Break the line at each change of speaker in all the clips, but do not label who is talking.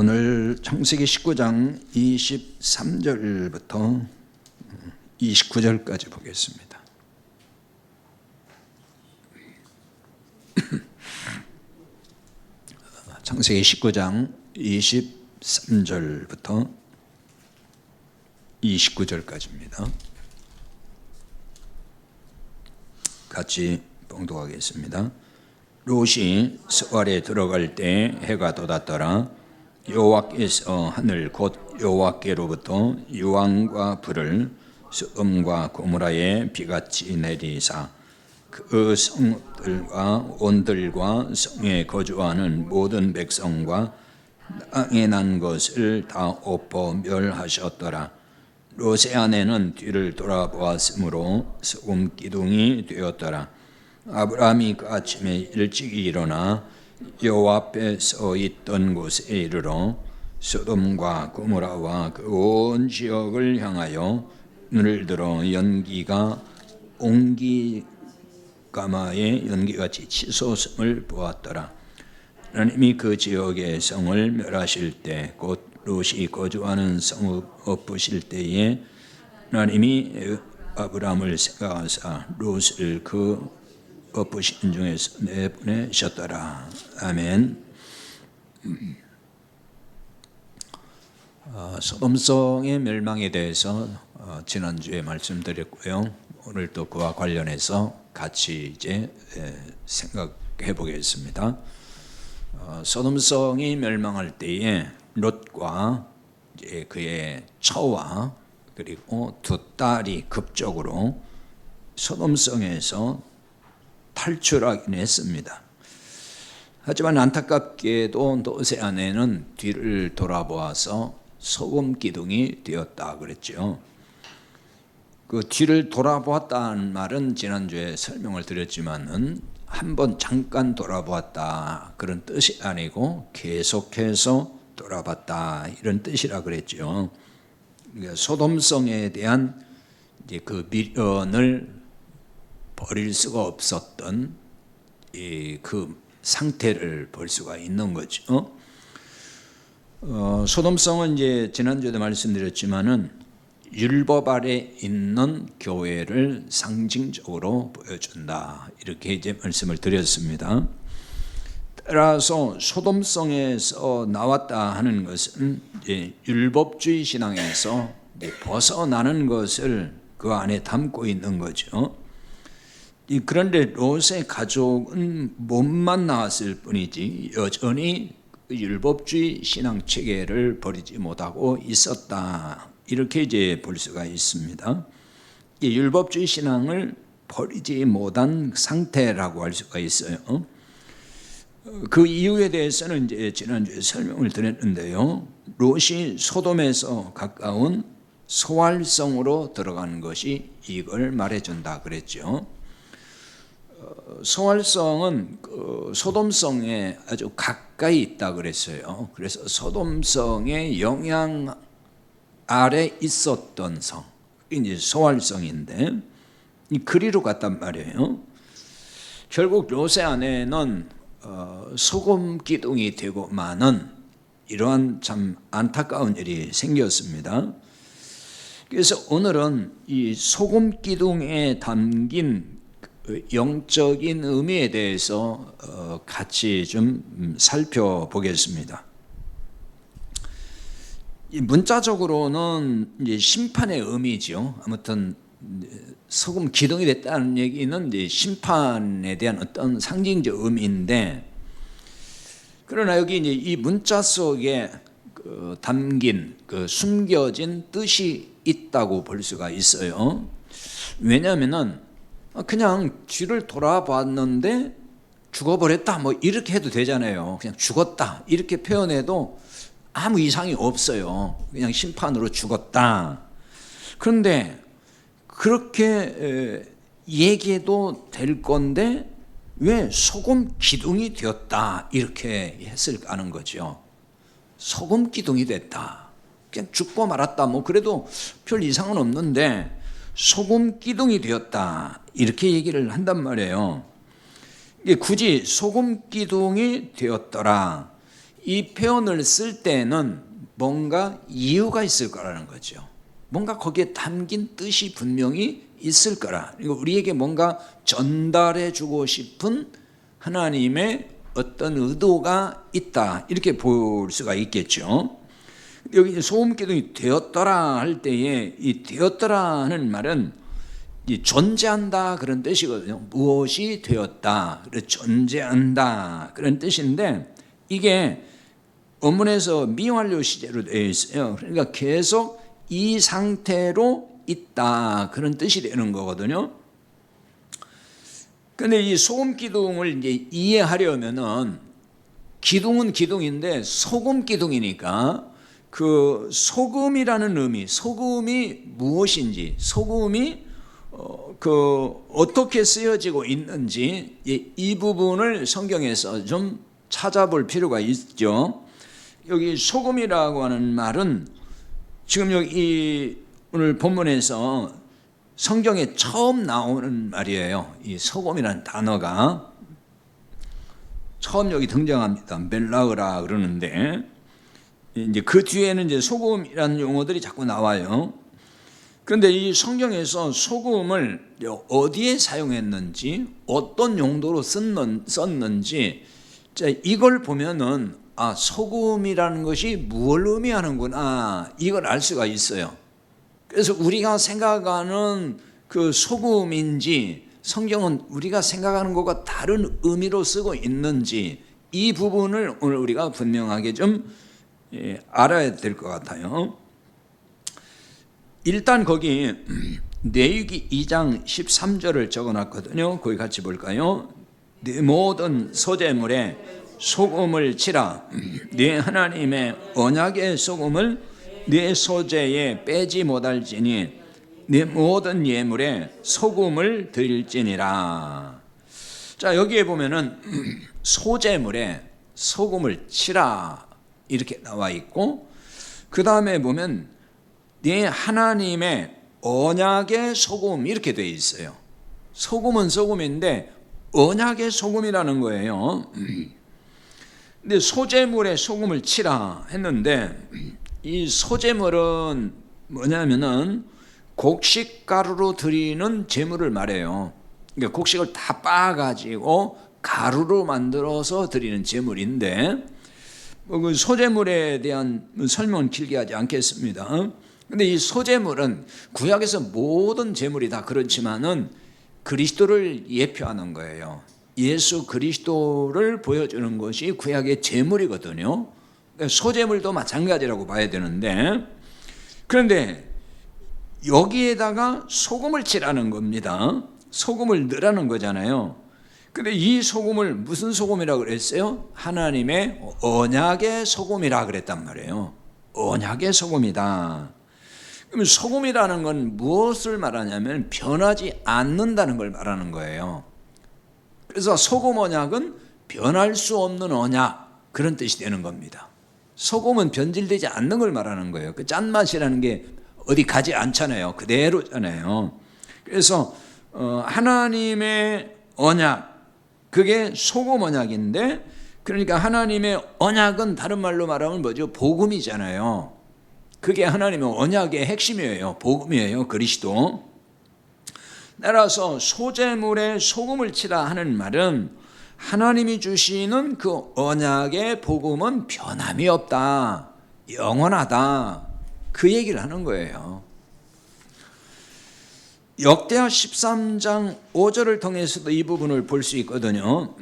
오늘 창세기 19장 23절부터 29절까지 보겠습니다. 창세기 19장 23절부터 29절까지입니다. 같이 봉독하겠습니다. 롯이 스왈에 들어갈 때 해가 돋았더라. 여호와께서 하늘 곧 여호와께로부터 유황과 불을 소돔과 고모라에 비같이 내리사 그 성읍들과 온들과 성에 거주하는 모든 백성과 땅에 난 것을 다 엎어 멸하셨더라. 롯의 아내는 뒤를 돌아보았으므로 소금 기둥이 되었더라. 아브라함이 그 아침에 일찍이 일어나 여호와 앞에 서 있던 곳에 이르러 소돔과 고모라와 그 온 지역을 향하여 눈을 들어 연기가 옹기가마의 연기같이 치솟음을 보았더라. 하나님이 그 지역의 성을 멸하실 때 곧 롯이 거주하는 성을 엎으실 때에 하나님이 아브라함을 생각하사 롯을 그 엎으신 중에서 내보내셨더라. 아멘. 소돔성의 멸망에 대해서 지난주에 말씀드렸고요. 오늘 또 그와 관련해서 같이 이제 생각해 보겠습니다. 소돔성이 멸망할 때에 롯과 이제 그의 처와 그리고 두 딸이 급적으로 소돔성에서 탈출하긴 했습니다. 하지만 안타깝게도 롯의 아내는 뒤를 돌아보아서 소금 기둥이 되었다 그랬죠. 그 뒤를 돌아보았다는 말은 지난주에 설명을 드렸지만은 한번 잠깐 돌아보았다 그런 뜻이 아니고 계속해서 돌아봤다 이런 뜻이라 그랬죠. 그러니까 소돔성에 대한 이제 그 미련을 버릴 수가 없었던 그 상태를 볼 수가 있는 거죠. 소돔성은 이제 지난주에도 말씀드렸지만은 율법 아래 있는 교회를 상징적으로 보여준다 이렇게 이제 말씀을 드렸습니다. 따라서 소돔성에서 나왔다 하는 것은 이제 율법주의 신앙에서 이제 벗어나는 것을 그 안에 담고 있는 거죠. 그런데 롯의 가족은 몸만 나왔을 뿐이지 여전히 율법주의 신앙 체계를 버리지 못하고 있었다. 이렇게 이제 볼 수가 있습니다. 이 율법주의 신앙을 버리지 못한 상태라고 할 수가 있어요. 그 이유에 대해서는 이제 지난주에 설명을 드렸는데요. 롯이 소돔에서 가까운 소알성으로 들어가는 것이 이걸 말해준다 그랬죠. 소알성은 소돔성에 아주 가까이 있다 그랬어요. 그래서 소돔성의 영향 아래 있었던 성, 이제 소알성인데 이 그리로 갔단 말이에요. 결국 롯의 아내는 소금 기둥이 되고만은 이러한 참 안타까운 일이 생겼습니다. 그래서 오늘은 이 소금 기둥에 담긴 영적인 의미에 대해서 같이 좀 살펴보겠습니다. 문자적으로는 이제 심판의 의미죠. 아무튼 소금 기둥이 됐다는 얘기는 이제 심판에 대한 어떤 상징적 의미인데, 그러나 여기 이제 이 문자 속에 담긴 그 숨겨진 뜻이 있다고 볼 수가 있어요. 왜냐하면은 그냥 뒤를 돌아봤는데 죽어버렸다 뭐 이렇게 해도 되잖아요. 그냥 죽었다 이렇게 표현해도 아무 이상이 없어요. 그냥 심판으로 죽었다. 그런데 그렇게 얘기해도 될 건데 왜 소금 기둥이 되었다 이렇게 했을까 하는 거죠. 소금 기둥이 됐다. 그냥 죽고 말았다 뭐 그래도 별 이상은 없는데 소금 기둥이 되었다 이렇게 얘기를 한단 말이에요. 굳이 소금 기둥이 되었더라 이 표현을 쓸 때는 뭔가 이유가 있을 거라는 거죠. 뭔가 거기에 담긴 뜻이 분명히 있을 거라. 그리고 우리에게 뭔가 전달해 주고 싶은 하나님의 어떤 의도가 있다, 이렇게 볼 수가 있겠죠. 여기 소금 기둥이 되었더라 할 때에 이 되었더라 하는 말은 이 존재한다 그런 뜻이거든요. 무엇이 되었다, 존재한다 그런 뜻인데, 이게 원문에서 미완료 시제로 되어 있어요. 그러니까 계속 이 상태로 있다 그런 뜻이 되는 거거든요. 근데 이 소금 기둥을 이제 이해하려면은, 기둥은 기둥인데 소금 기둥이니까 그 소금이라는 의미, 소금이 무엇인지, 소금이 어떻게 쓰여지고 있는지 이 부분을 성경에서 좀 찾아볼 필요가 있죠. 여기 소금이라고 하는 말은 지금 여기 오늘 본문에서 성경에 처음 나오는 말이에요. 이 소금이라는 단어가 처음 여기 등장합니다. 멜라흐라 그러는데, 이제 그 뒤에는 이제 소금이라는 용어들이 자꾸 나와요. 그런데 이 성경에서 소금을 어디에 사용했는지, 어떤 용도로 썼는지, 이걸 보면은 소금이라는 것이 무엇을 의미하는구나, 이걸 알 수가 있어요. 그래서 우리가 생각하는 그 소금인지 성경은 우리가 생각하는 것과 다른 의미로 쓰고 있는지, 이 부분을 오늘 우리가 분명하게 좀 알아야 될 것 같아요. 일단 거기 레위기 2장 13절을 적어놨거든요. 거기 같이 볼까요? 네 모든 소재물에 소금을 치라. 네 하나님의 언약의 소금을 네 소재에 빼지 못할지니 네 모든 예물에 소금을 드릴지니라. 자, 여기에 보면은 소재물에 소금을 치라 이렇게 나와 있고, 그 다음에 보면 네 하나님의 언약의 소금 이렇게 되어 있어요. 소금은 소금인데 언약의 소금이라는 거예요. 근데 소재물에 소금을 치라 했는데, 이 소재물은 뭐냐면은 곡식가루로 드리는 제물을 말해요. 그러니까 곡식을 다 빻아가지고 가루로 만들어서 드리는 제물인데, 그 소재물에 대한 설명은 길게 하지 않겠습니다. 근데 이 소재물은 구약에서 모든 제물이 다 그렇지만은 그리스도를 예표하는 거예요. 예수 그리스도를 보여주는 것이 구약의 제물이거든요. 소재물도 마찬가지라고 봐야 되는데, 그런데 여기에다가 소금을 치라는 겁니다. 소금을 넣으라는 거잖아요. 근데 이 소금을 무슨 소금이라고 그랬어요? 하나님의 언약의 소금이라 그랬단 말이에요. 언약의 소금이다. 그럼 소금이라는 건 무엇을 말하냐면 변하지 않는다는 걸 말하는 거예요. 그래서 소금 언약은 변할 수 없는 언약, 그런 뜻이 되는 겁니다. 소금은 변질되지 않는 걸 말하는 거예요. 그 짠맛이라는 게 어디 가지 않잖아요. 그대로잖아요. 그래서 하나님의 언약, 그게 소금 언약인데, 그러니까 하나님의 언약은 다른 말로 말하면 뭐죠? 복음이잖아요. 그게 하나님의 언약의 핵심이에요. 복음이에요. 그리스도. 따라서 소재물에 소금을 치라 하는 말은 하나님이 주시는 그 언약의 복음은 변함이 없다, 영원하다, 그 얘기를 하는 거예요. 역대하 13장 5절을 통해서도 이 부분을 볼 수 있거든요.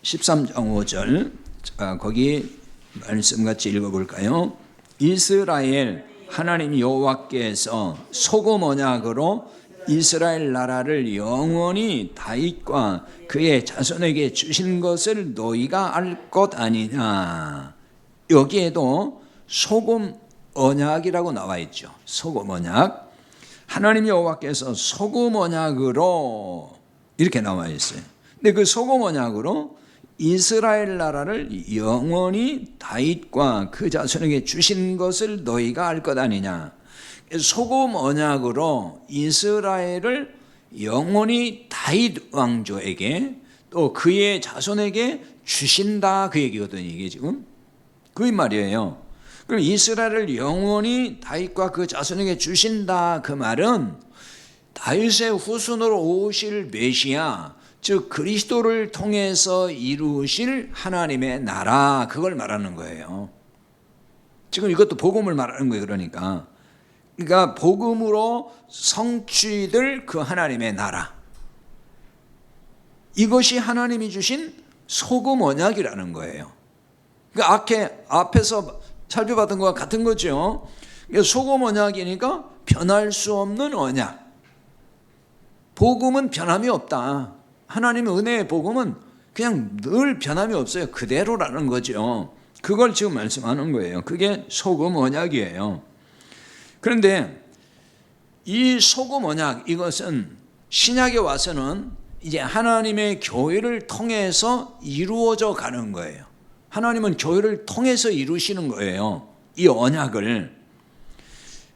13장 5절, 자, 거기 말씀 같이 읽어볼까요? 이스라엘 하나님 여호와께서 소금 언약으로 이스라엘 나라를 영원히 다윗과 그의 자손에게 주신 것을 너희가 알 것 아니냐. 여기에도 소금 언약이라고 나와 있죠. 소금 언약. 하나님 여호와께서 소금 언약으로 이렇게 나와 있어요. 근데 그 소금 언약으로 이스라엘 나라를 영원히 다윗과 그 자손에게 주신 것을 너희가 알 것 아니냐. 소금 언약으로 이스라엘을 영원히 다윗 왕조에게 또 그의 자손에게 주신다, 그 얘기거든요. 이게 지금 그 말이에요. 그럼 이스라엘을 영원히 다윗과 그 자손에게 주신다, 그 말은 다윗의 후손으로 오실 메시아, 즉 그리스도를 통해서 이루실 하나님의 나라, 그걸 말하는 거예요. 지금 이것도 복음을 말하는 거예요. 그러니까 복음으로 성취될 그 하나님의 나라, 이것이 하나님이 주신 소금 언약이라는 거예요. 그러니까 앞에서 살펴봤던 것과 같은 거죠. 소금 언약이니까 변할 수 없는 언약. 복음은 변함이 없다. 하나님의 은혜의 복음은 그냥 늘 변함이 없어요. 그대로라는 거죠. 그걸 지금 말씀하는 거예요. 그게 소금 언약이에요. 그런데 이 소금 언약, 이것은 신약에 와서는 이제 하나님의 교회를 통해서 이루어져 가는 거예요. 하나님은 교회를 통해서 이루시는 거예요, 이 언약을.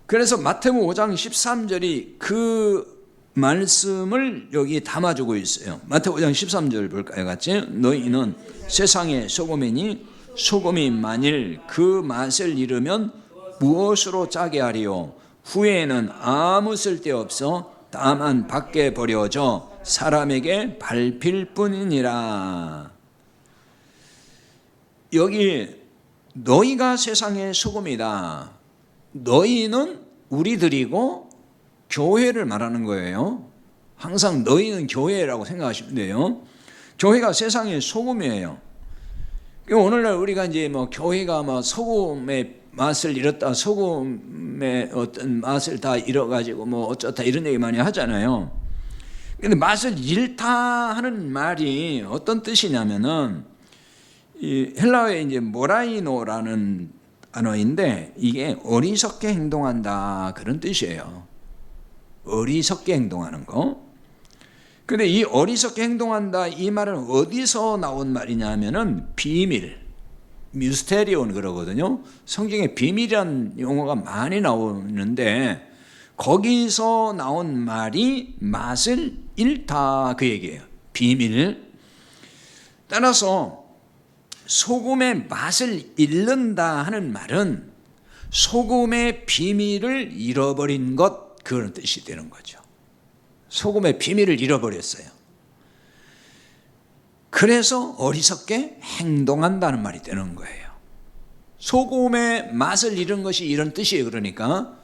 그래서 마태복음 5장 13절이 그 말씀을 여기 담아주고 있어요. 마태복음 5장 13절 볼까요? 같이. 너희는 세상의 소금이니 소금이 만일 그 맛을 잃으면 무엇으로 짜게 하리요? 후에는 아무 쓸데없어 다만 밖에 버려져 사람에게 밟힐 뿐이니라. 여기 너희가 세상의 소금이다. 너희는 우리들이고 교회를 말하는 거예요. 항상 너희는 교회라고 생각하시면 돼요. 교회가 세상의 소금이에요. 오늘날 우리가 이제 교회가 소금의 맛을 잃었다, 소금의 어떤 맛을 다 잃어가지고 어쩌다 이런 얘기 많이 하잖아요. 근데 맛을 잃다 하는 말이 어떤 뜻이냐면은, 이 헬라어에 이제 모라이노라는 단어인데 이게 어리석게 행동한다, 그런 뜻이에요. 어리석게 행동하는 거. 근데 이 어리석게 행동한다, 이 말은 어디서 나온 말이냐면은 비밀, 미스테리온 그러거든요. 성경에 비밀이라는 용어가 많이 나오는데 거기서 나온 말이 맛을 잃다, 그 얘기예요. 비밀. 따라서 소금의 맛을 잃는다 하는 말은 소금의 비밀을 잃어버린 것, 그런 뜻이 되는 거죠. 소금의 비밀을 잃어버렸어요. 그래서 어리석게 행동한다는 말이 되는 거예요. 소금의 맛을 잃은 것이 이런 뜻이에요. 그러니까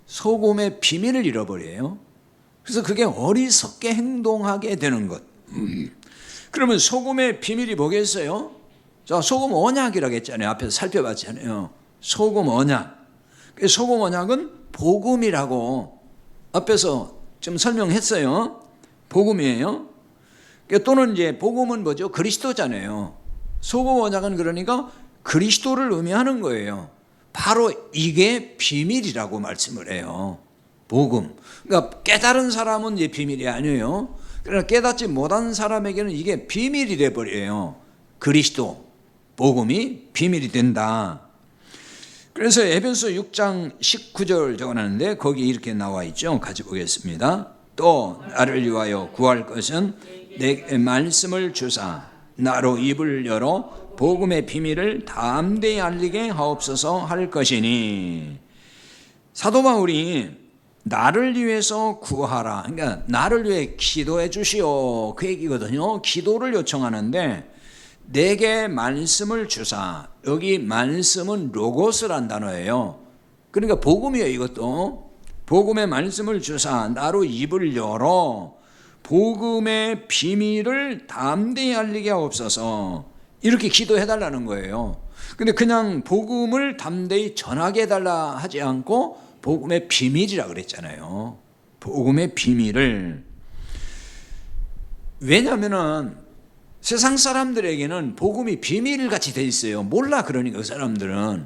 소금의 비밀을 잃어버려요. 그래서 그게 어리석게 행동하게 되는 것. 그러면 소금의 비밀이 뭐겠어요? 자, 소금 언약이라고 했잖아요. 앞에서 살펴봤잖아요. 소금 언약. 소금 언약은 복음이라고 앞에서 좀 설명했어요. 복음이에요. 또는 이제 복음은 뭐죠? 그리스도잖아요. 소금 언약은 그러니까 그리스도를 의미하는 거예요. 바로 이게 비밀이라고 말씀을 해요. 복음. 그러니까 깨달은 사람은 이제 비밀이 아니에요. 그러나 깨닫지 못한 사람에게는 이게 비밀이 돼 버려요. 그리스도, 복음이 비밀이 된다. 그래서 에베소 6장 19절 적어놨는데 거기 이렇게 나와 있죠. 같이 보겠습니다. 또 나를 위하여 구할 것은 내 말씀을 주사 나로 입을 열어 복음의 비밀을 담대히 알리게 하옵소서 할 것이니. 사도 바울이 나를 위해서 구하라, 그러니까 나를 위해 기도해 주시오, 그 얘기거든요. 기도를 요청하는데 내게 말씀을 주사, 여기 말씀은 로고스란 단어예요. 그러니까 복음이에요. 이것도 복음의 말씀을 주사 나로 입을 열어 복음의 비밀을 담대히 알리게 하옵소서, 이렇게 기도해달라는 거예요. 근데 그냥 복음을 담대히 전하게 해달라 하지 않고 복음의 비밀이라 그랬잖아요. 복음의 비밀을. 왜냐하면은 세상 사람들에게는 복음이 비밀같이 돼 있어요. 몰라. 그러니까 그 사람들은.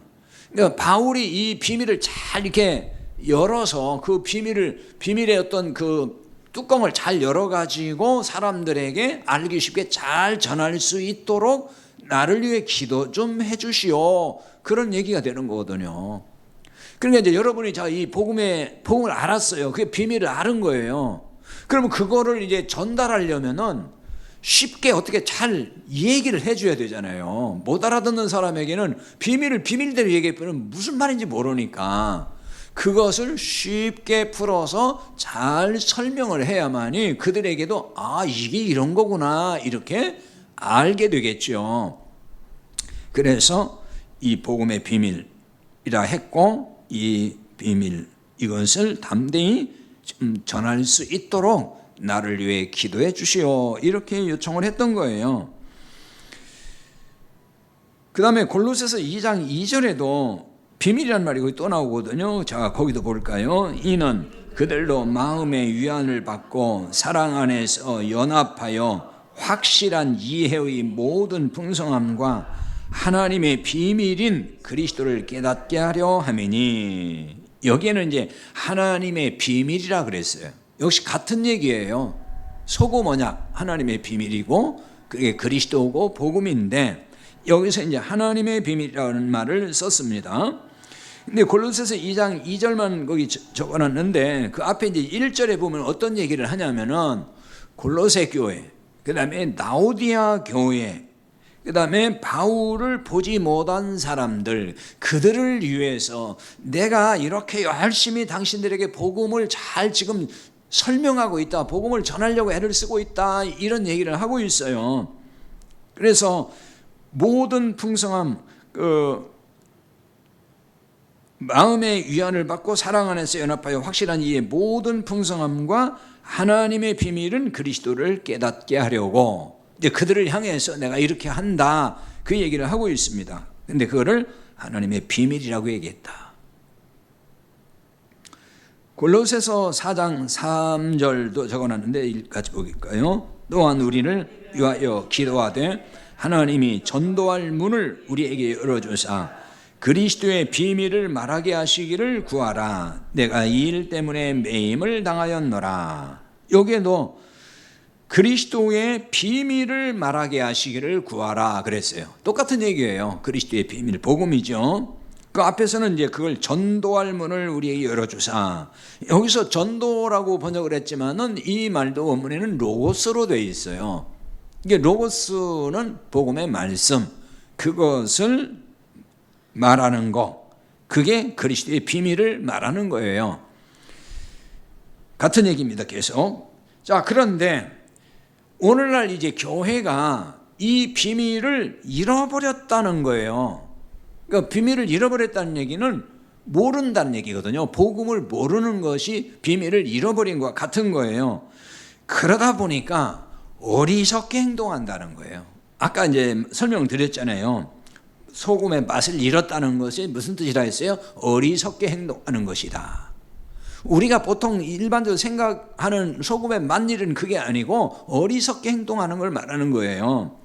그러니까 바울이 이 비밀을 잘 이렇게 열어서 그 비밀의 어떤 그 뚜껑을 잘 열어가지고 사람들에게 알기 쉽게 잘 전할 수 있도록 나를 위해 기도 좀 해주시오, 그런 얘기가 되는 거거든요. 그러니까 이제 여러분이 이 복음을 알았어요. 그게 비밀을 아는 거예요. 그러면 그거를 이제 전달하려면은 쉽게 어떻게 잘 얘기를 해줘야 되잖아요. 못 알아듣는 사람에게는 비밀을 비밀대로 얘기해보면 무슨 말인지 모르니까 그것을 쉽게 풀어서 잘 설명을 해야만이 그들에게도 아, 이게 이런 거구나 이렇게 알게 되겠죠. 그래서 이 복음의 비밀이라 했고, 이 비밀 이것을 담대히 전할 수 있도록 나를 위해 기도해 주시오 이렇게 요청을 했던 거예요. 그 다음에 골로새서 2장 2절에도 비밀이란 말이 거기 또 나오거든요. 자, 거기도 볼까요? 이는 그들로 마음의 위안을 받고 사랑 안에서 연합하여 확실한 이해의 모든 풍성함과 하나님의 비밀인 그리스도를 깨닫게 하려 함이니. 여기에는 이제 하나님의 비밀이라 그랬어요. 역시 같은 얘기예요. 소고 뭐냐? 하나님의 비밀이고 그게 그리스도고 복음인데 여기서 이제 하나님의 비밀이라는 말을 썼습니다. 근데 골로새서 2장 2절만 거기 적어놨는데 그 앞에 이제 1절에 보면 어떤 얘기를 하냐면은 골로새 교회, 그 다음에 나오디아 교회, 그 다음에 바울을 보지 못한 사람들, 그들을 위해서 내가 이렇게 열심히 당신들에게 복음을 잘 지금 설명하고 있다, 복음을 전하려고 애를 쓰고 있다, 이런 얘기를 하고 있어요. 그래서 모든 풍성함, 마음의 위안을 받고 사랑 안에서 연합하여 확실한 이의 모든 풍성함과 하나님의 비밀은 그리스도를 깨닫게 하려고, 이제 그들을 향해서 내가 이렇게 한다, 그 얘기를 하고 있습니다. 근데 그거를 하나님의 비밀이라고 얘기했다. 골로새서 4장 3절도 적어놨는데 같이 보길까요? 또한 우리를 위하여 기도하되 하나님이 전도할 문을 우리에게 열어주사 그리스도의 비밀을 말하게 하시기를 구하라. 내가 이 일 때문에 매임을 당하였노라. 여기에도 그리스도의 비밀을 말하게 하시기를 구하라 그랬어요. 똑같은 얘기예요. 그리스도의 비밀, 복음이죠. 그 앞에서는 이제 그걸 전도할 문을 우리에게 열어주사. 여기서 전도라고 번역을 했지만은 이 말도 원문에는 로고스로 되어 있어요. 이게 로고스는 복음의 말씀, 그것을 말하는 거, 그게 그리스도의 비밀을 말하는 거예요. 같은 얘기입니다. 계속. 자, 그런데 오늘날 이제 교회가 이 비밀을 잃어버렸다는 거예요. 그러니까 비밀을 잃어버렸다는 얘기는 모른다는 얘기거든요. 복음을 모르는 것이 비밀을 잃어버린 것과 같은 거예요. 그러다 보니까 어리석게 행동한다는 거예요. 아까 이제 설명드렸잖아요. 소금의 맛을 잃었다는 것이 무슨 뜻이라 했어요? 어리석게 행동하는 것이다. 우리가 보통 일반적으로 생각하는 소금의 맛 잃은 그게 아니고 어리석게 행동하는 걸 말하는 거예요.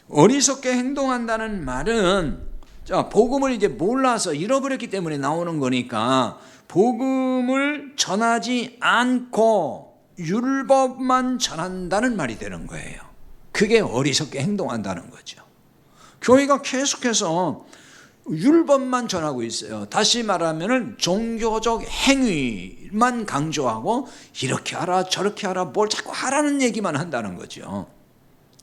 어리석게 행동한다는 말은 자, 복음을 이제 몰라서 잃어버렸기 때문에 나오는 거니까 복음을 전하지 않고 율법만 전한다는 말이 되는 거예요. 그게 어리석게 행동한다는 거죠. 교회가 계속해서 율법만 전하고 있어요. 다시 말하면 종교적 행위만 강조하고 이렇게 하라 저렇게 하라 뭘 자꾸 하라는 얘기만 한다는 거죠.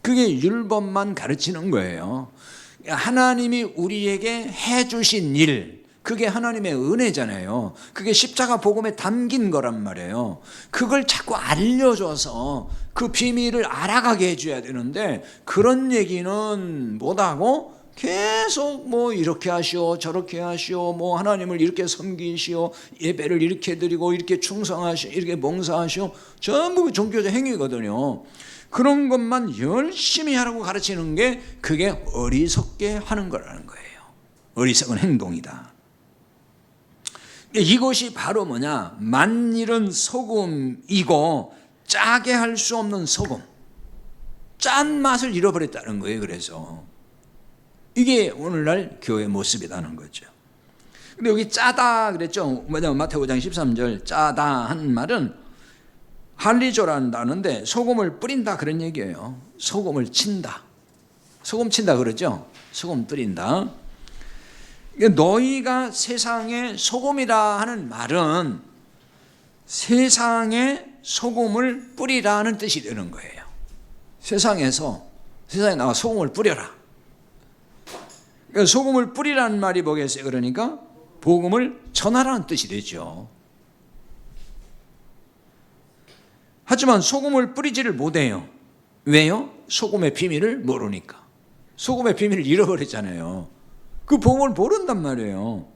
그게 율법만 가르치는 거예요. 하나님이 우리에게 해주신 일, 그게 하나님의 은혜잖아요. 그게 십자가 복음에 담긴 거란 말이에요. 그걸 자꾸 알려줘서 그 비밀을 알아가게 해줘야 되는데 그런 얘기는 못하고 계속 뭐 이렇게 하시오 저렇게 하시오 뭐 하나님을 이렇게 섬기시오 예배를 이렇게 드리고 이렇게 충성하시오 이렇게 봉사하시오 전부 종교적 행위거든요. 그런 것만 열심히 하라고 가르치는 게 그게 어리석게 하는 거라는 거예요. 어리석은 행동이다. 이것이 바로 뭐냐? 만일은 소금이고 짜게 할 수 없는 소금, 짠 맛을 잃어버렸다는 거예요. 그래서 이게 오늘날 교회 모습이라는 거죠. 근데 여기 짜다 그랬죠. 뭐냐면 마태복음 5장 13절 짜다 한 말은 할리조라는 단어인데 소금을 뿌린다 그런 얘기예요. 소금을 친다. 소금 친다 그러죠. 소금 뿌린다. 너희가 세상의 소금이라 하는 말은 세상에 소금을 뿌리라는 뜻이 되는 거예요. 세상에 나와 소금을 뿌려라. 그러니까 소금을 뿌리라는 말이 뭐겠어요? 그러니까 복음을 전하라는 뜻이 되죠. 하지만 소금을 뿌리지를 못해요. 왜요? 소금의 비밀을 모르니까. 소금의 비밀을 잃어버렸잖아요. 그 복음을 모른단 말이에요.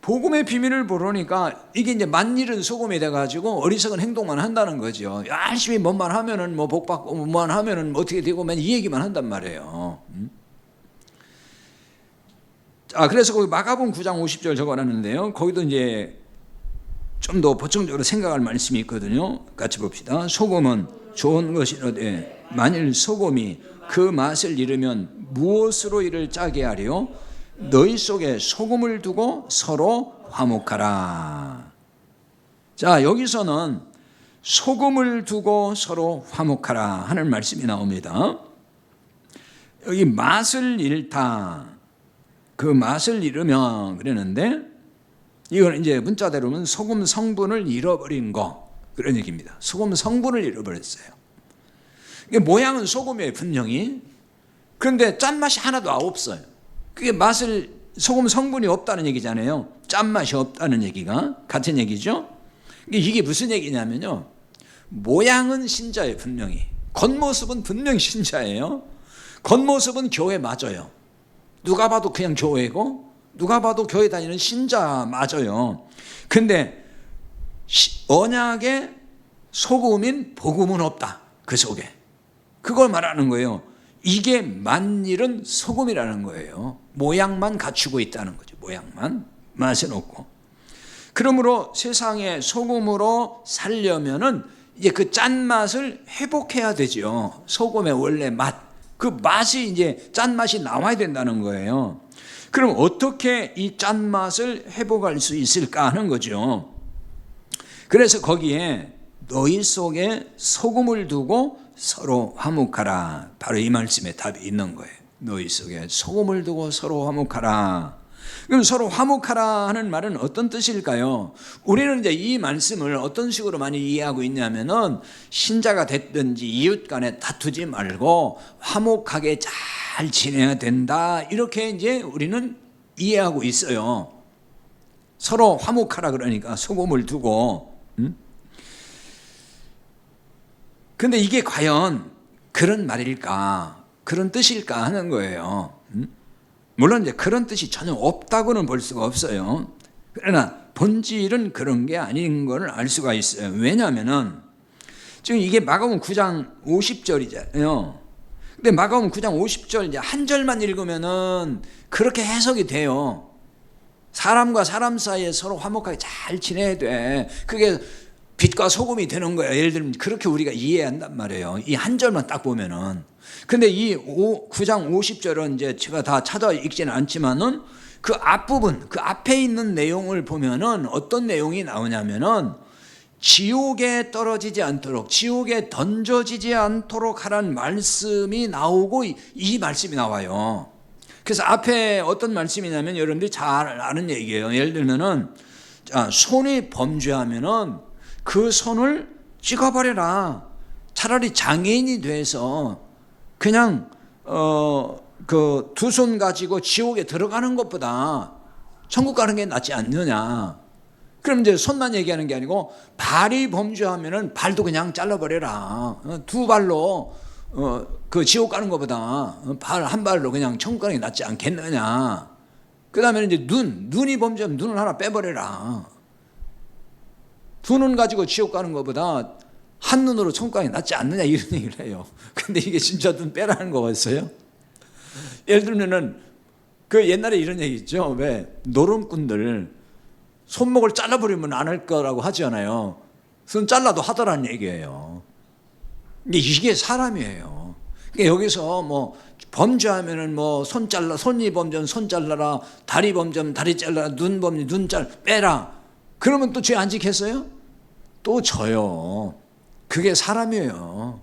복음의 비밀을 모르니까 이게 이제 만일은 소금이 돼가지고 어리석은 행동만 한다는 거죠. 열심히 뭐만 하면은 뭐 복받고 뭐만 하면은 어떻게 되고 맨 이 얘기만 한단 말이에요. 자, 그래서 거기 마가복음 9장 50절 적어놨는데요. 거기도 이제 좀 더 보충적으로 생각할 말씀이 있거든요. 같이 봅시다. 소금은 좋은 것이로되 만일 소금이 그 맛을 잃으면 무엇으로 이를 짜게 하리요? 너희 속에 소금을 두고 서로 화목하라. 자, 여기서는 소금을 두고 서로 화목하라 하는 말씀이 나옵니다. 여기 맛을 잃다. 그 맛을 잃으면 그러는데 이건 이제 문자대로는 소금 성분을 잃어버린 거 그런 얘기입니다. 소금 성분을 잃어버렸어요. 이게 모양은 소금이에요, 분명히. 그런데 짠맛이 하나도 없어요. 그게 소금 성분이 없다는 얘기잖아요. 짠맛이 없다는 얘기가 같은 얘기죠. 이게 무슨 얘기냐면요, 모양은 신자예요, 분명히. 겉모습은 분명히 신자예요. 겉모습은 교회 맞아요. 누가 봐도 그냥 교회고 누가 봐도 교회 다니는 신자 맞아요. 근데 언약의 소금인 복음은 없다, 그 속에. 그걸 말하는 거예요. 이게 만일은 소금이라는 거예요. 모양만 갖추고 있다는 거죠. 모양만, 맛은 없고. 그러므로 세상의 소금으로 살려면은 이제 그 짠맛을 회복해야 되죠. 소금의 원래 맛, 그 맛이 이제 짠맛이 나와야 된다는 거예요. 그럼 어떻게 이 짠맛을 회복할 수 있을까 하는 거죠. 그래서 거기에 너희 속에 소금을 두고 서로 화목하라. 바로 이 말씀에 답이 있는 거예요. 너희 속에 소금을 두고 서로 화목하라. 그럼 서로 화목하라 하는 말은 어떤 뜻일까요? 우리는 이제 이 말씀을 어떤 식으로 많이 이해하고 있냐면은 신자가 됐든지 이웃 간에 다투지 말고 화목하게 잘 지내야 된다. 이렇게 이제 우리는 이해하고 있어요. 서로 화목하라 그러니까 소금을 두고. 근데 이게 과연 그런 말일까? 그런 뜻일까 하는 거예요. 물론 이제 그런 뜻이 전혀 없다고는 볼 수가 없어요. 그러나 본질은 그런 게 아닌 걸 알 수가 있어요. 왜냐하면은 지금 이게 마가복음 9장 50절이잖아요. 근데 마가복음 9장 50절 이제 한 절만 읽으면은 그렇게 해석이 돼요. 사람과 사람 사이에 서로 화목하게 잘 지내야 돼. 그게 빛과 소금이 되는 거예요. 예를 들면 그렇게 우리가 이해한단 말이에요. 이 한 절만 딱 보면은. 근데 이 9장 50절은 이제 제가 다 찾아 읽지는 않지만은 그 앞부분, 그 앞에 있는 내용을 보면은 어떤 내용이 나오냐면은 지옥에 떨어지지 않도록, 지옥에 던져지지 않도록 하라는 말씀이 나오고 이 말씀이 나와요. 그래서 앞에 어떤 말씀이냐면 여러분들이 잘 아는 얘기예요. 예를 들면은 손이 범죄하면은 그 손을 찍어버려라. 차라리 장애인이 돼서 그냥 그 두 손 가지고 지옥에 들어가는 것보다 천국 가는 게 낫지 않느냐. 그럼 이제 손만 얘기하는 게 아니고 발이 범죄하면은 발도 그냥 잘라버려라. 두 발로 그 지옥 가는 것보다 발 한 발로 그냥 천국 가는 게 낫지 않겠느냐. 그 다음에 이제 눈이 범죄하면 눈을 하나 빼버려라. 두 눈 가지고 지옥 가는 것보다 한 눈으로 천국 가는 게 낫지 않느냐 이런 얘기를 해요. 근데 이게 진짜 눈 빼라는 거였어요? 예를 들면은 그 옛날에 이런 얘기 있죠. 왜 노름꾼들 손목을 잘라버리면 안 할 거라고 하잖아요. 손 잘라도 하더라는 얘기예요. 근데 이게 사람이에요. 그러니까 여기서 뭐 범죄하면은 뭐 손이 범죄면 손 잘라라, 다리 범죄면 다리 잘라라, 눈 범죄면 눈 빼라. 그러면 또 죄 안 지켰어요? 또 져요. 그게 사람이에요.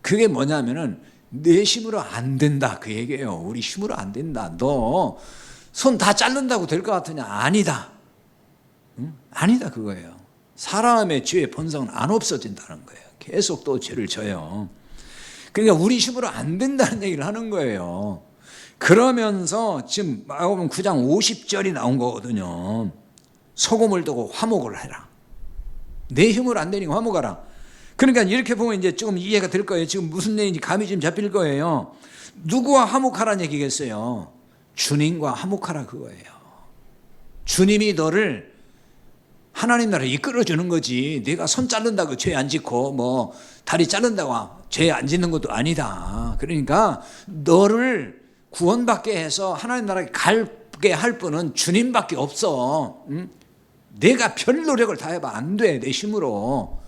그게 뭐냐면은 내 힘으로 안 된다 그 얘기예요. 우리 힘으로 안 된다. 너 손 다 자른다고 될 것 같으냐? 아니다. 응? 아니다 그거예요. 사람의 죄의 본성은 안 없어진다는 거예요. 계속 또 죄를 져요. 그러니까 우리 힘으로 안 된다는 얘기를 하는 거예요. 그러면서 지금 마가복음 9장 50절이 나온 거거든요. 소금을 두고 화목을 해라. 내 힘으로 안 되니까 화목하라. 그러니까 이렇게 보면 이제 조금 이해가 될 거예요. 지금 무슨 얘기인지 감이 좀 잡힐 거예요. 누구와 화목하라는 얘기겠어요? 주님과 화목하라 그거예요. 주님이 너를 하나님 나라에 이끌어주는 거지. 네가 손 자른다고 죄 안 짓고 뭐 다리 자른다고 죄 안 짓는 것도 아니다. 그러니까 너를 구원받게 해서 하나님 나라에 가게 할 분은 주님밖에 없어. 응? 내가 별 노력을 다 해봐 안 돼. 내 힘으로.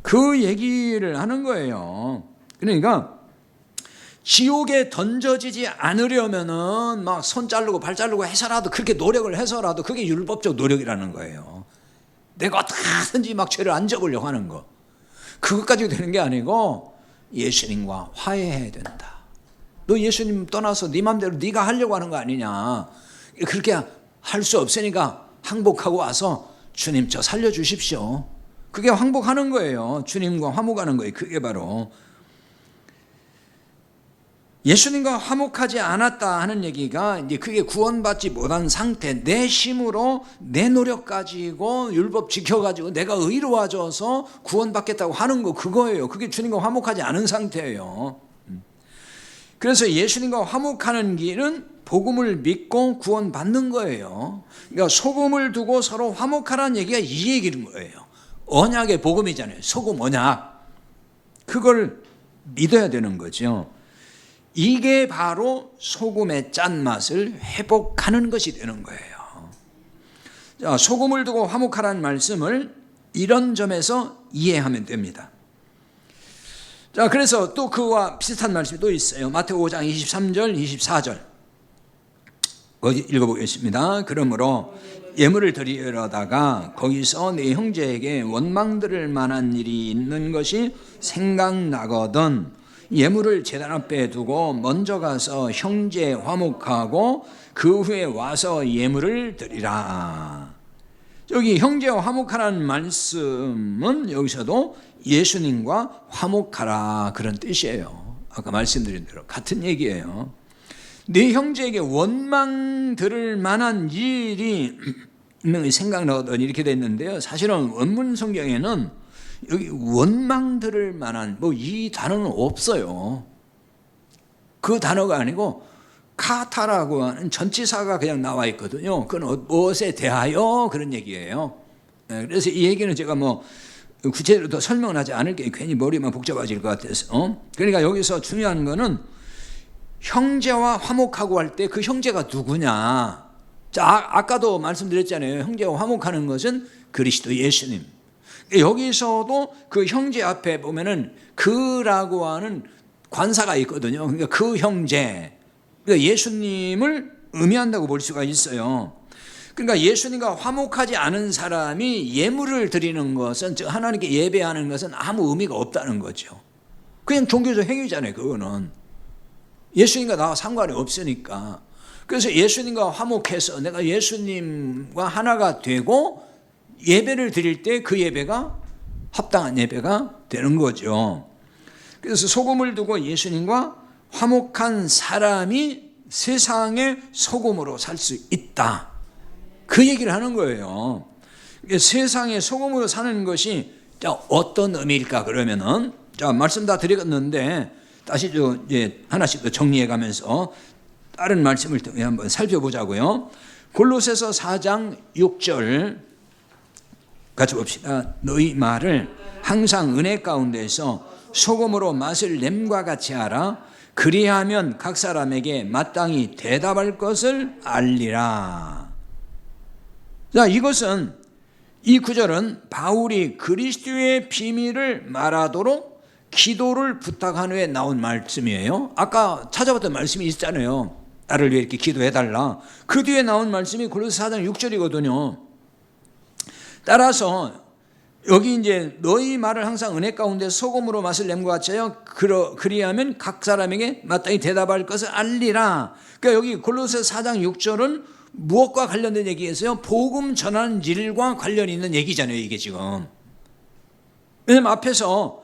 그 얘기를 하는 거예요. 그러니까 지옥에 던져지지 않으려면은 막 손 자르고 발 자르고 해서라도 그렇게 노력을 해서라도 그게 율법적 노력이라는 거예요. 내가 어떻게든지 막 죄를 안 접으려고 하는 거. 그것까지 되는 게 아니고 예수님과 화해해야 된다. 너 예수님 떠나서 네 맘대로 네가 하려고 하는 거 아니냐. 그렇게 할 수 없으니까 항복하고 와서 주님 저 살려주십시오. 그게 항복하는 거예요. 주님과 화목하는 거예요. 그게 바로 예수님과 화목하지 않았다 하는 얘기가 이제 그게 구원받지 못한 상태, 내 힘으로 내 노력 가지고 율법 지켜가지고 내가 의로워져서 구원받겠다고 하는 거 그거예요. 그게 주님과 화목하지 않은 상태예요. 그래서 예수님과 화목하는 길은 복음을 믿고 구원받는 거예요. 그러니까 소금을 두고 서로 화목하라는 얘기가 이 얘기인 거예요. 언약의 복음이잖아요. 소금 언약. 그걸 믿어야 되는 거죠. 이게 바로 소금의 짠맛을 회복하는 것이 되는 거예요. 자, 소금을 두고 화목하라는 말씀을 이런 점에서 이해하면 됩니다. 자, 그래서 또 그와 비슷한 말씀이 또 있어요. 마태복음 5장 23절, 24절. 거기 읽어보겠습니다. 그러므로 예물을 드리려다가 거기서 네 형제에게 원망 들을 만한 일이 있는 것이 생각나거든 예물을 제단 앞에 두고 먼저 가서 형제 화목하고 그 후에 와서 예물을 드리라. 여기 형제와 화목하라는 말씀은 여기서도 예수님과 화목하라 그런 뜻이에요. 아까 말씀드린 대로 같은 얘기예요. 네 형제에게 원망 들을 만한 일이 있는 것이 생각나거든 이렇게 됐는데요. 사실은 원문 성경에는 여기 원망 들을 만한 뭐 이 단어는 없어요. 그 단어가 아니고 카타라고 하는 전치사가 그냥 나와 있거든요. 그건 무엇에 대하여 그런 얘기예요. 그래서 이 얘기는 제가 뭐 구체적으로 더 설명을 하지 않을게요. 괜히 머리만 복잡해질 것 같아서. 그러니까 여기서 중요한 거는 형제와 화목하고 할 때 그 형제가 누구냐. 자, 아까도 말씀드렸잖아요. 형제와 화목하는 것은 그리스도 예수님. 여기서도 그 형제 앞에 보면은 그라고 하는 관사가 있거든요. 그러니까 그 형제, 그러니까 예수님을 의미한다고 볼 수가 있어요. 그러니까 예수님과 화목하지 않은 사람이 예물을 드리는 것은, 즉 하나님께 예배하는 것은 아무 의미가 없다는 거죠. 그냥 종교적 행위잖아요. 그거는 예수님과 나와 상관이 없으니까. 그래서 예수님과 화목해서 내가 예수님과 하나가 되고 예배를 드릴 때 그 예배가 합당한 예배가 되는 거죠. 그래서 소금을 두고 예수님과 화목한 사람이 세상의 소금으로 살 수 있다. 그 얘기를 하는 거예요. 세상의 소금으로 사는 것이 어떤 의미일까 그러면은, 자, 말씀 다 드렸는데 다시 이제 하나씩 더 정리해 가면서 다른 말씀을 통해 한번 살펴보자고요. 골로새서 4장 6절 같이 봅시다. 너희 말을 항상 은혜 가운데서 소금으로 맛을 냄과 같이 하라. 그리하면 각 사람에게 마땅히 대답할 것을 알리라. 자, 이것은 이 구절은 바울이 그리스도의 비밀을 말하도록 기도를 부탁한 후에 나온 말씀이에요. 아까 찾아봤던 말씀이 있잖아요. 나를 위해 이렇게 기도해달라. 그 뒤에 나온 말씀이 골로새 4장 6절이거든요. 따라서 여기 이제 너희 말을 항상 은혜 가운데 소금으로 맛을 냄과 같이 하여 그리하면 각 사람에게 마땅히 대답할 것을 알리라. 그러니까 여기 골로새 4장 6절은 무엇과 관련된 얘기겠어요? 복음 전하는 일과 관련이 있는 얘기잖아요. 이게 지금. 왜냐하면 앞에서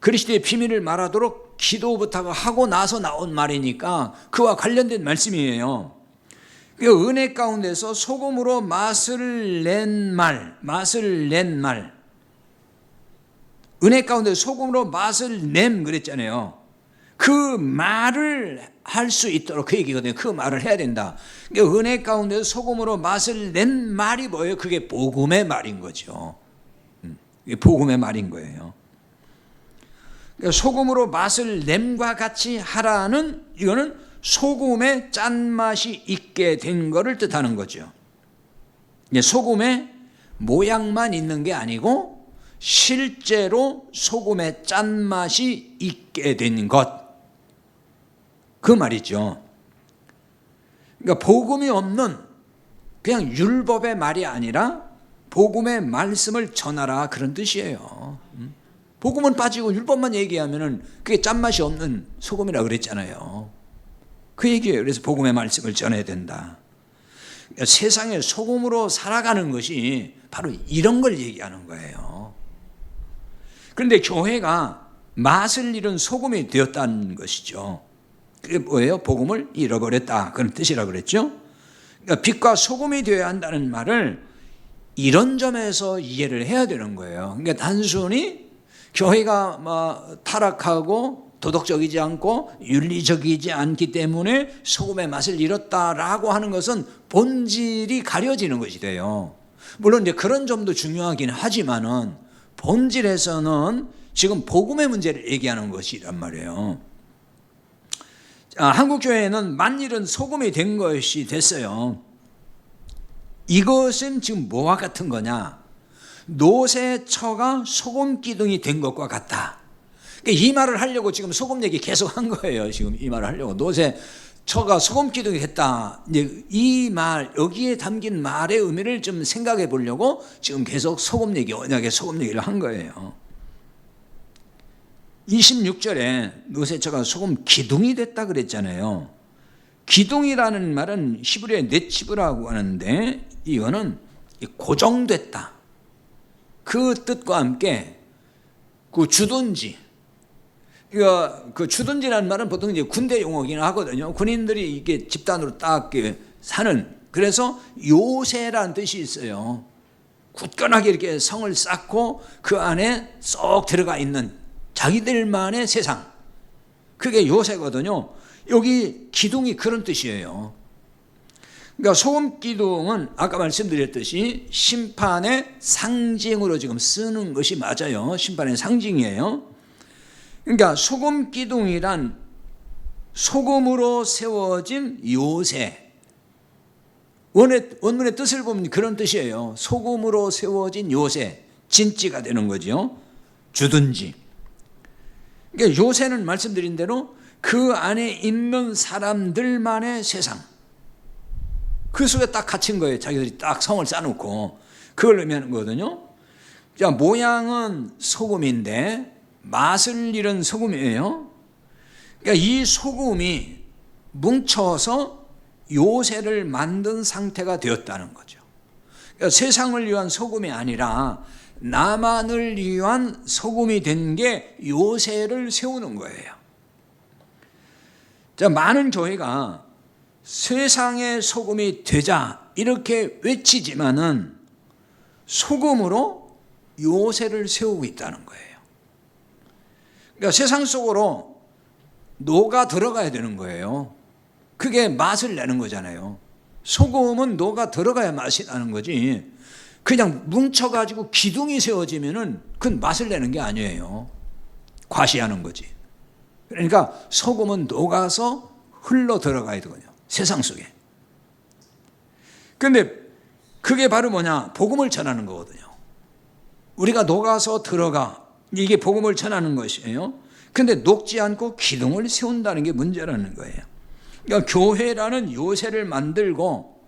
그리스도의 비밀을 말하도록 기도부터 하고 나서 나온 말이니까 그와 관련된 말씀이에요. 그 은혜 가운데서 소금으로 맛을 낸 말, 은혜 가운데 소금으로 맛을 냄 그랬잖아요. 그 말을 할 수 있도록 그 얘기거든요. 그 말을 해야 된다. 그러니까 은혜 가운데 소금으로 맛을 낸 말이 뭐예요? 그게 복음의 말인 거죠. 이게 복음의 말인 거예요. 그러니까 소금으로 맛을 냄과 같이 하라는, 이거는 소금의 짠맛이 있게 된 거를 뜻하는 거죠. 소금의 모양만 있는 게 아니고 실제로 소금의 짠맛이 있게 된 것, 그 말이죠. 그러니까 복음이 없는 그냥 율법의 말이 아니라 복음의 말씀을 전하라, 그런 뜻이에요. 복음은 빠지고 율법만 얘기하면은 그게 짠맛이 없는 소금이라 그랬잖아요. 그 얘기예요. 그래서 복음의 말씀을 전해야 된다. 그러니까 세상의 소금으로 살아가는 것이 바로 이런 걸 얘기하는 거예요. 그런데 교회가 맛을 잃은 소금이 되었다는 것이죠. 그게 뭐예요? 복음을 잃어버렸다, 그런 뜻이라고 그랬죠. 그러니까 빛과 소금이 되어야 한다는 말을 이런 점에서 이해를 해야 되는 거예요. 그러니까 단순히 교회가 타락하고 도덕적이지 않고 윤리적이지 않기 때문에 소금의 맛을 잃었다라고 하는 것은 본질이 가려지는 것이 돼요. 물론 이제 그런 점도 중요하긴 하지만은 본질에서는 지금 복음의 문제를 얘기하는 것이란 말이에요. 한국 교회는 만일은 소금이 된 것이 됐어요. 이것은 지금 뭐와 같은 거냐? 노새처가 소금 기둥이 된 것과 같다. 그러니까 이 말을 하려고 지금 소금 얘기 계속 한 거예요. 지금 이 말을 하려고 노새처가 소금 기둥이 됐다. 이제 이 말, 여기에 담긴 말의 의미를 좀 생각해 보려고 지금 계속 소금 얘기, 언약의 소금 얘기를 한 거예요. 26절에 노새처가 소금 기둥이 됐다 그랬잖아요. 기둥이라는 말은 히브리어의 네치브라고 하는데 이거는 고정됐다, 그 뜻과 함께 그 주둔지, 그 주둔지라는 말은 보통 이제 군대 용어긴 하거든요. 군인들이 이게 집단으로 딱 사는, 그래서 요새라는 뜻이 있어요. 굳건하게 이렇게 성을 쌓고 그 안에 쏙 들어가 있는 자기들만의 세상, 그게 요새거든요. 여기 기둥이 그런 뜻이에요. 그러니까 소금 기둥은 아까 말씀드렸듯이 심판의 상징으로 지금 쓰는 것이 맞아요. 심판의 상징이에요. 그러니까 소금 기둥이란 소금으로 세워진 요새, 원문의 뜻을 보면 그런 뜻이에요. 소금으로 세워진 요새, 진지가 되는 거죠. 주둔지. 그러니까 요새는 말씀드린 대로 그 안에 있는 사람들만의 세상, 그 속에 딱 갇힌 거예요. 자기들이 딱 성을 쌓아놓고 그걸 의미하는 거거든요. 자, 모양은 소금인데 맛을 잃은 소금이에요. 그러니까 이 소금이 뭉쳐서 요새를 만든 상태가 되었다는 거죠. 그러니까 세상을 위한 소금이 아니라 나만을 위한 소금이 된 게 요새를 세우는 거예요. 자, 많은 교회가 세상의 소금이 되자 이렇게 외치지만은 소금으로 요새를 세우고 있다는 거예요. 그러니까 세상 속으로 녹아 들어가야 되는 거예요. 그게 맛을 내는 거잖아요. 소금은 녹아 들어가야 맛이 나는 거지, 그냥 뭉쳐가지고 기둥이 세워지면은 그건 맛을 내는 게 아니에요. 과시하는 거지. 그러니까 소금은 녹아서 흘러 들어가야 되거든요, 세상 속에. 그런데 그게 바로 뭐냐? 복음을 전하는 거거든요. 우리가 녹아서 들어가, 이게 복음을 전하는 것이에요. 그런데 녹지 않고 기둥을 세운다는 게 문제라는 거예요. 그러니까 교회라는 요새를 만들고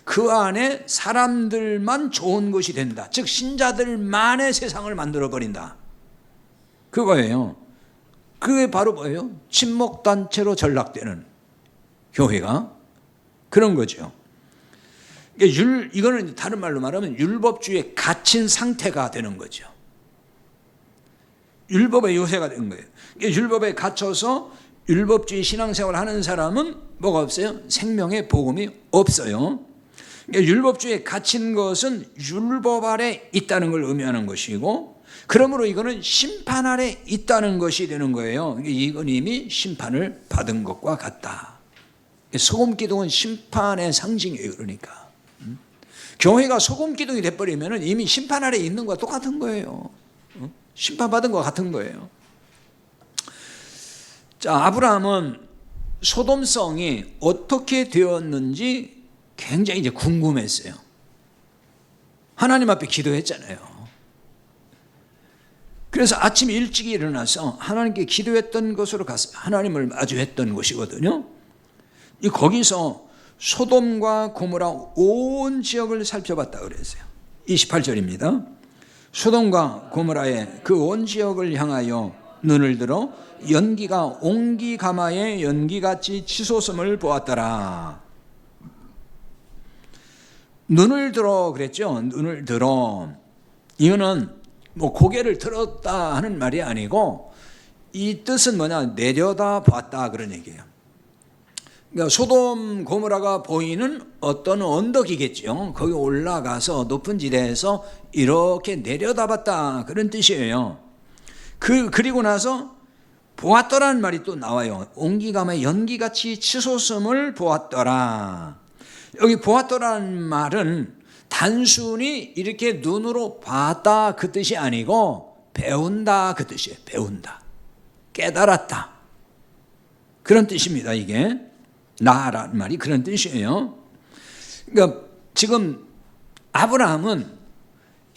그 안에 사람들만 좋은 것이 된다, 즉 신자들만의 세상을 만들어버린다, 그거예요. 그게 바로 뭐예요? 친목단체로 전락되는 교회가 그런 거죠. 이거는 다른 말로 말하면 율법주의에 갇힌 상태가 되는 거죠. 율법의 요새가 된 거예요. 율법에 갇혀서 율법주의 신앙생활을 하는 사람은 뭐가 없어요? 생명의 복음이 없어요. 율법주의에 갇힌 것은 율법 아래 있다는 걸 의미하는 것이고, 그러므로 이거는 심판 아래 있다는 것이 되는 거예요. 이건 이미 심판을 받은 것과 같다. 소금 기둥은 심판의 상징이에요. 그러니까 교회가 소금 기둥이 돼버리면 이미 심판 아래 있는 것과 똑같은 거예요. 심판받은 것과 같은 거예요. 자, 아브라함은 소돔성이 어떻게 되었는지 굉장히 이제 궁금했어요. 하나님 앞에 기도했잖아요. 그래서 아침 일찍 일어나서 하나님께 기도했던 곳으로 가서 하나님을 마주했던 곳이거든요. 거기서 소돔과 고모라 온 지역을 살펴봤다 그랬어요. 28절입니다. 소돔과 고모라의 그 온 지역을 향하여 눈을 들어 연기가 옹기가마의 연기같이 치솟음을 보았더라. 눈을 들어 그랬죠. 눈을 들어. 이거는 뭐 고개를 들었다 하는 말이 아니고, 이 뜻은 뭐냐, 내려다 봤다 그런 얘기예요. 그러니까 소돔 고모라가 보이는 어떤 언덕이겠죠. 거기 올라가서 높은 지대에서 이렇게 내려다봤다 그런 뜻이에요. 그리고 나서 보았더라는 말이 또 나와요. 옹기감에 연기같이 치솟음을 보았더라. 여기 보았더라는 말은 단순히 이렇게 눈으로 봤다 그 뜻이 아니고 배운다 그 뜻이에요. 배운다, 깨달았다 그런 뜻입니다. 이게 나라는 말이 그런 뜻이에요. 그러니까 지금 아브라함은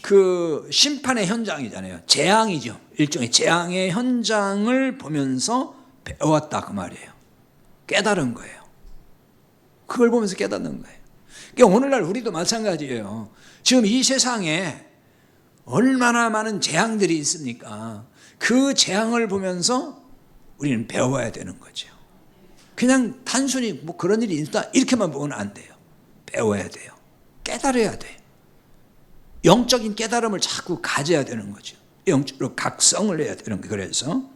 그 심판의 현장이잖아요. 재앙이죠. 일종의 재앙의 현장을 보면서 배웠다 그 말이에요. 깨달은 거예요. 그걸 보면서 깨닫는 거예요. 그러니까 오늘날 우리도 마찬가지예요. 지금 이 세상에 얼마나 많은 재앙들이 있습니까? 그 재앙을 보면서 우리는 배워야 되는 거죠. 그냥 단순히 뭐 그런 일이 있다 이렇게만 보면 안 돼요. 배워야 돼요. 깨달아야 돼요. 영적인 깨달음을 자꾸 가져야 되는 거죠. 영적으로 각성을 해야 되는 거예요.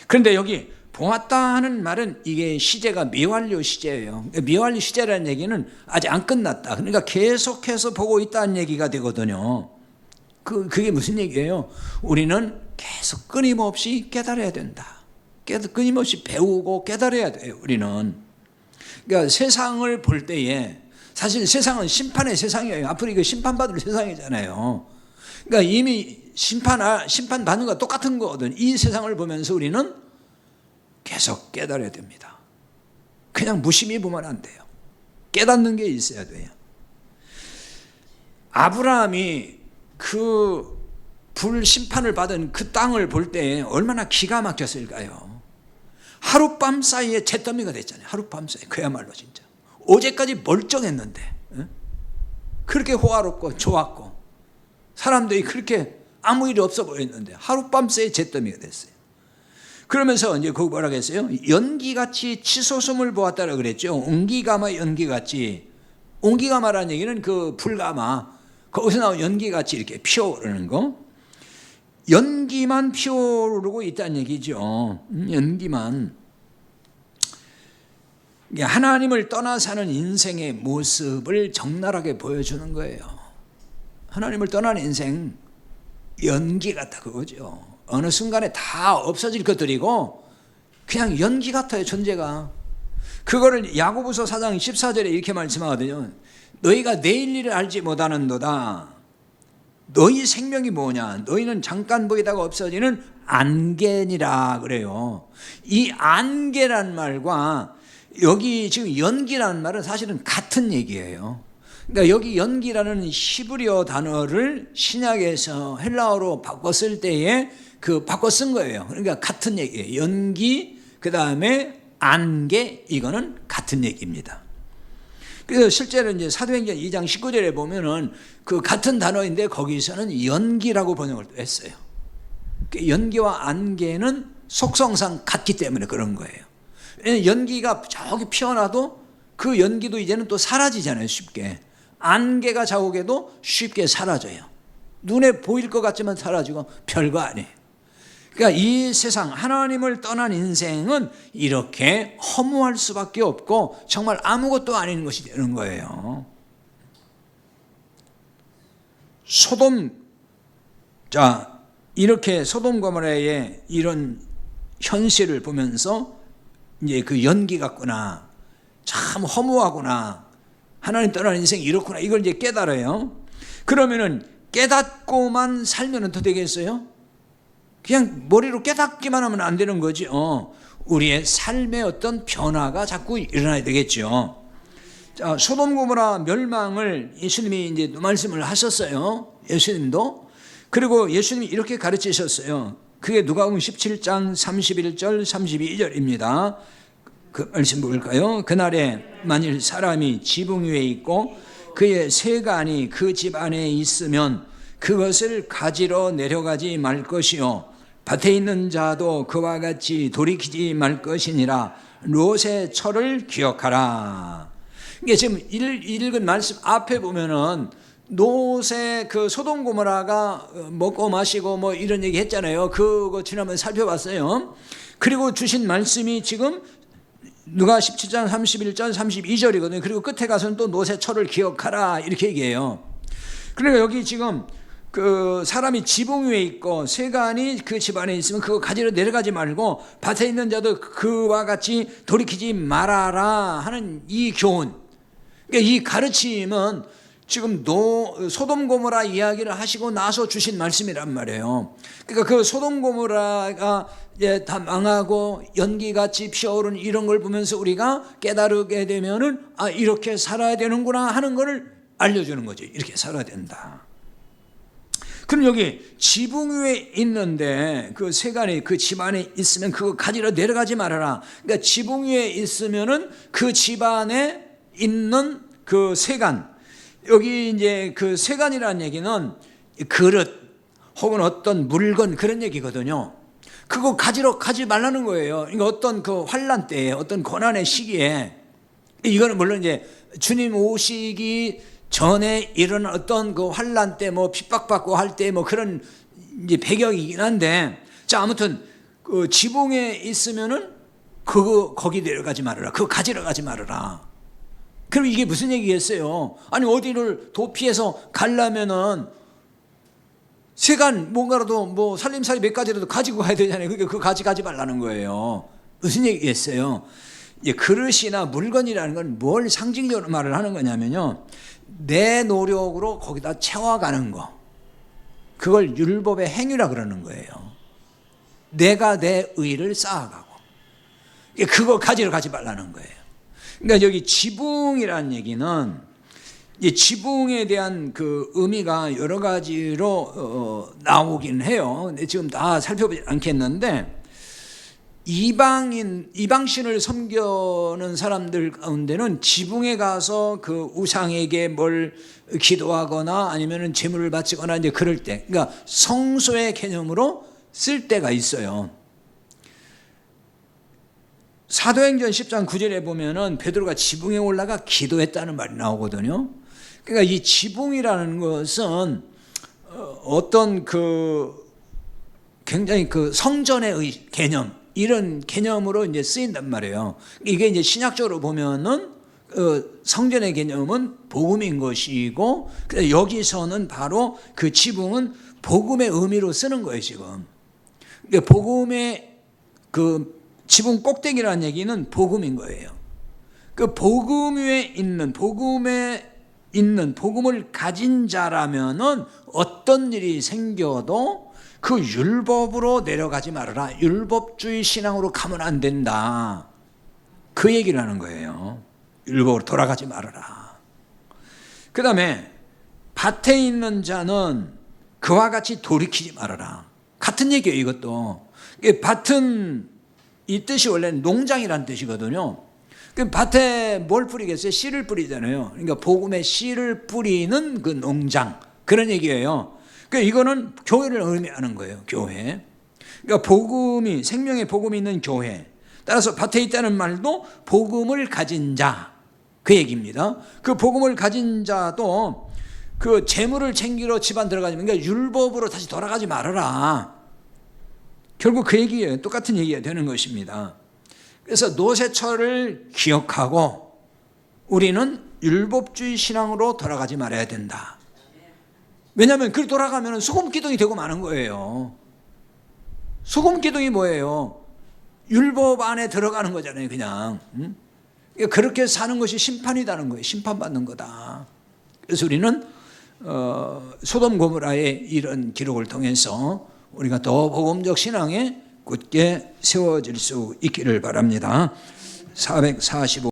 그런데 여기 보았다 하는 말은 이게 시제가 미완료 시제예요. 미완료 시제라는 얘기는 아직 안 끝났다. 그러니까 계속해서 보고 있다는 얘기가 되거든요. 그게 무슨 얘기예요? 우리는 계속 끊임없이 깨달아야 된다. 끊임없이 배우고 깨달아야 돼요. 우리는. 그러니까 세상을 볼 때에 사실 세상은 심판의 세상이에요. 앞으로 이거 심판받을 세상이잖아요. 그러니까 이미 심판받는 것과 똑같은 거거든. 이 세상을 보면서 우리는 계속 깨달아야 됩니다. 그냥 무심히 보면 안 돼요. 깨닫는 게 있어야 돼요. 아브라함이 그 불심판을 받은 그 땅을 볼 때 얼마나 기가 막혔을까요? 하룻밤 사이에 잿더미가 됐잖아요. 하룻밤 사이에. 그야말로 진짜 어제까지 멀쩡했는데 그렇게 호화롭고 좋았고 사람들이 그렇게 아무 일이 없어 보였는데 하룻밤 사이에 잿더미가 됐어요. 그러면서 이제 거기 뭐라고 했어요? 연기같이 치솟음을 보았다라고 그랬죠. 옹기가마 연기같이. 옹기가마라는 얘기는 그 불가마, 거기서 나온 연기같이 이렇게 피어오르는 거. 연기만 피어오르고 있다는 얘기죠. 연기만. 하나님을 떠나 사는 인생의 모습을 적나라하게 보여주는 거예요. 하나님을 떠난 인생 연기 같다 그거죠. 어느 순간에 다 없어질 것들이고 그냥 연기 같아요. 존재가. 그거를 야고보서 4장 14절에 이렇게 말씀하거든요. 너희가 내일 일을 알지 못하는도다. 너희 생명이 뭐냐? 너희는 잠깐 보이다가 없어지는 안개니라 그래요. 이 안개란 말과 여기 지금 연기라는 말은 사실은 같은 얘기예요. 그러니까 여기 연기라는 히브리어 단어를 신약에서 헬라어로 바꿨을 때에 바꿔 쓴 거예요. 그러니까 같은 얘기예요. 연기, 그 다음에 안개, 이거는 같은 얘기입니다. 그래서 실제로 이제 사도행전 2장 19절에 보면은 그 같은 단어인데 거기서는 연기라고 번역을 했어요. 연기와 안개는 속성상 같기 때문에 그런 거예요. 연기가 저기 피어나도 그 연기도 이제는 또 사라지잖아요. 쉽게. 안개가 자욱해도 쉽게 사라져요. 눈에 보일 것 같지만 사라지고 별거 아니에요. 그러니까 이 세상 하나님을 떠난 인생은 이렇게 허무할 수밖에 없고 정말 아무것도 아닌 것이 되는 거예요. 이렇게 소돔 고모라의 이런 현실을 보면서 이제 그 연기 같구나, 참 허무하구나, 하나님 떠난 인생이 이렇구나, 이걸 이제 깨달아요. 그러면은 깨닫고만 살면 어떻게 되겠어요? 그냥 머리로 깨닫기만 하면 안 되는 거지. 우리의 삶의 어떤 변화가 자꾸 일어나야 되겠죠. 자, 소돔 고모라 멸망을 예수님이 이제 말씀을 하셨어요. 예수님도. 그리고 예수님이 이렇게 가르치셨어요. 그게 누가복음 17장 31절 32절입니다. 그 말씀 볼까요? 그날에 만일 사람이 지붕 위에 있고 그의 세간이 그 집 안에 있으면 그것을 가지러 내려가지 말 것이요 밭에 있는 자도 그와 같이 돌이키지 말 것이니라. 롯의 철을 기억하라. 이게 지금 읽은 말씀 앞에 보면은 롯의 그 소돔 고모라가 먹고 마시고 뭐 이런 얘기 했잖아요. 그거 지난번에 살펴봤어요. 그리고 주신 말씀이 지금 누가 17장 31절 32절이거든요. 그리고 끝에 가서는 또 롯의 철을 기억하라 이렇게 얘기해요. 그러니까 여기 지금 그 사람이 지붕 위에 있고 세간이 그 집 안에 있으면 그거 가지러 내려가지 말고 밭에 있는 자도 그와 같이 돌이키지 말아라 하는 이 교훈, 그러니까 이 가르침은 지금 소돔 고모라 이야기를 하시고 나서 주신 말씀이란 말이에요. 그러니까 그 소돔 고모라가 이제 다 망하고 연기같이 피어오르는 이런 걸 보면서 우리가 깨달게 되면은 이렇게 살아야 되는구나 하는 걸 알려주는 거죠. 이렇게 살아야 된다. 그럼 여기 지붕 위에 있는데 그 세간이 그 집 안에 있으면 그거 가지러 내려가지 말아라. 그러니까 지붕 위에 있으면은 그 집 안에 있는 그 세간, 여기 이제 그 세간이라는 얘기는 그릇 혹은 어떤 물건 그런 얘기거든요. 그거 가지러 가지 말라는 거예요. 그러니까 어떤 그 환난 때에 어떤 고난의 시기에, 이거는 물론 이제 주님 오시기 전에 일어난 어떤 그 환난 때 뭐 핍박받고 할 때 뭐 그런 이제 배경이긴 한데, 자 아무튼 그 지붕에 있으면은 그거 거기 내려가지 말아라. 그거 가지러 가지 말아라. 그럼 이게 무슨 얘기겠어요? 아니 어디를 도피해서 가려면은 세간 뭔가라도 뭐 살림살이 몇 가지라도 가지고 가야 되잖아요. 그러니까 그거 가지 말라는 거예요. 무슨 얘기겠어요? 이제 그릇이나 물건이라는 건 뭘 상징적으로 말을 하는 거냐면요, 내 노력으로 거기다 채워가는 거, 그걸 율법의 행위라 그러는 거예요. 내가 내 의를 쌓아가고, 그거 가지러 가지 말라는 거예요. 그러니까 여기 지붕이라는 얘기는 이 지붕에 대한 그 의미가 여러 가지로 나오긴 해요. 근데 지금 다 살펴보지 않겠는데, 이방신을 섬기는 사람들 가운데는 지붕에 가서 그 우상에게 뭘 기도하거나 아니면은 제물을 바치거나 이제 그럴 때, 그러니까 성소의 개념으로 쓸 때가 있어요. 사도행전 10장 9절에 보면은 베드로가 지붕에 올라가 기도했다는 말이 나오거든요. 그러니까 이 지붕이라는 것은 어떤 그 굉장히 그 성전의 개념, 이런 개념으로 이제 쓰인단 말이에요. 이게 이제 신약적으로 보면은 성전의 개념은 복음인 것이고, 여기서는 바로 그 지붕은 복음의 의미로 쓰는 거예요, 지금. 그러니까 복음의 그 지붕 꼭대기라는 얘기는 복음인 거예요. 그 복음 위에 있는, 복음을 가진 자라면은 어떤 일이 생겨도 그 율법으로 내려가지 말아라. 율법주의 신앙으로 가면 안 된다. 그 얘기를 하는 거예요. 율법으로 돌아가지 말아라. 그 다음에 밭에 있는 자는 그와 같이 돌이키지 말아라. 같은 얘기예요, 이것도. 밭은 이 뜻이 원래는 농장이라는 뜻이거든요. 그 밭에 뭘 뿌리겠어요? 씨를 뿌리잖아요. 그러니까 복음의 씨를 뿌리는 그 농장, 그런 얘기예요. 그러니까 이거는 교회를 의미하는 거예요, 교회. 그러니까 복음이, 생명의 복음이 있는 교회. 따라서 밭에 있다는 말도 복음을 가진 자, 그 얘기입니다. 그 복음을 가진 자도 그 재물을 챙기러 집안 들어가지, 그러니까 율법으로 다시 돌아가지 말아라. 결국 그 얘기예요. 똑같은 얘기가 되는 것입니다. 그래서 노세처를 기억하고 우리는 율법주의 신앙으로 돌아가지 말아야 된다. 왜냐하면 그 돌아가면 소금 기둥이 되고 마는 거예요. 소금 기둥이 뭐예요? 율법 안에 들어가는 거잖아요, 그냥. 그렇게 사는 것이 심판이라는 거예요. 심판받는 거다. 그래서 우리는 소돔 고모라의 이런 기록을 통해서 우리가 더 복음적 신앙에 굳게 세워질 수 있기를 바랍니다. 445